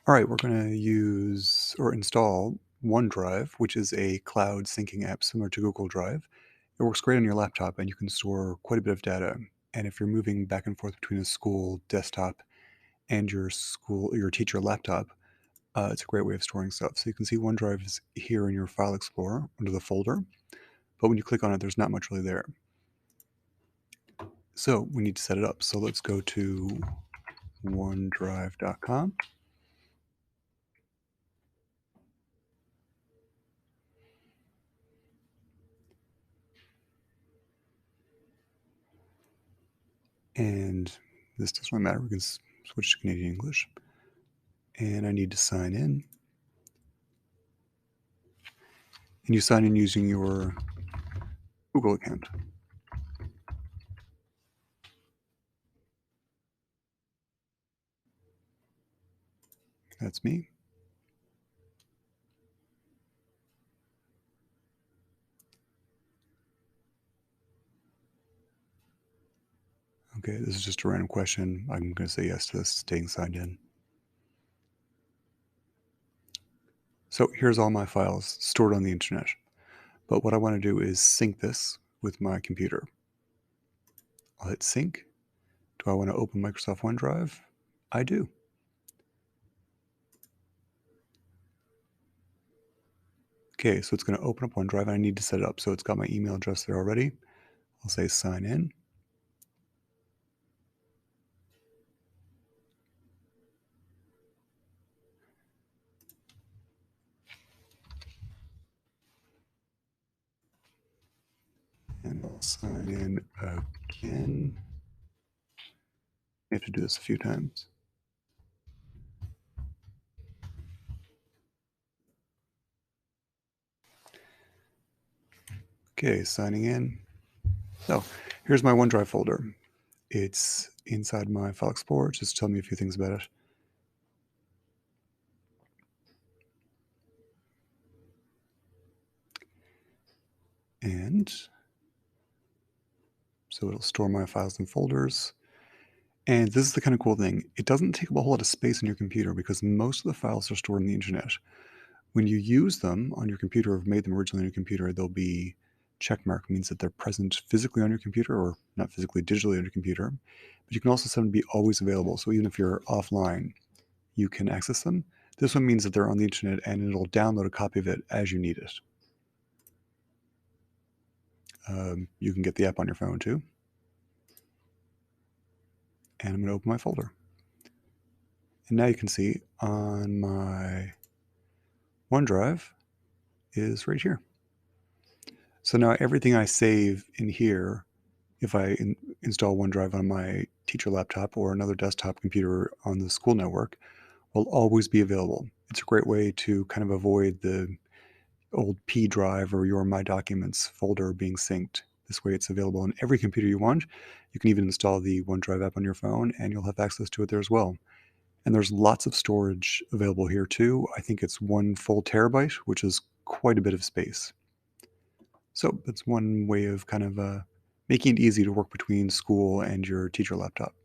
All right, we're going to use or install OneDrive, which is a cloud syncing app similar to Google Drive. It works great on your laptop and you can store quite a bit of data. And if you're moving back and forth between a school desktop and your teacher laptop, it's a great way of storing stuff. So you can see OneDrive is here in your File Explorer under the folder, but when you click on it, there's not much really there. So we need to set it up. So let's go to OneDrive.com. And this doesn't really matter. We can switch to Canadian English. And I need to sign in. And you sign in using your Google account. That's me. Okay, this is just a random question. I'm going to say yes to this, staying signed in. So here's all my files stored on the internet. But what I want to do is sync this with my computer. I'll hit sync. Do I want to open Microsoft OneDrive? I do. Okay, so it's going to open up OneDrive and I need to set it up. So it's got my email address there already. I'll say sign in. And I'll sign in again. You have to do this a few times. Okay, signing in. So here's my OneDrive folder. It's inside my File Explorer. Just tell me a few things about it. And so it'll store my files and folders. And this is the kind of cool thing. It doesn't take up a whole lot of space on your computer because most of the files are stored on the internet. When you use them on your computer or have made them originally on your computer, they'll be checkmark, means that they're present physically on your computer or not physically, digitally on your computer. But you can also set them to be always available. So even if you're offline, you can access them. This one means that they're on the internet and it'll download a copy of it as you need it. You can get the app on your phone too. And I'm going to open my folder. And now you can see on my OneDrive is right here. So now everything I save in here, if I install OneDrive on my teacher laptop or another desktop computer on the school network, will always be available. It's a great way to kind of avoid the old P drive or your My Documents folder being synced. This way it's available on every computer you want. You can even install the OneDrive app on your phone and you'll have access to it there as well. And there's lots of storage available here too. I think it's 1 full terabyte, which is quite a bit of space. So that's one way of kind of making it easy to work between school and your teacher laptop.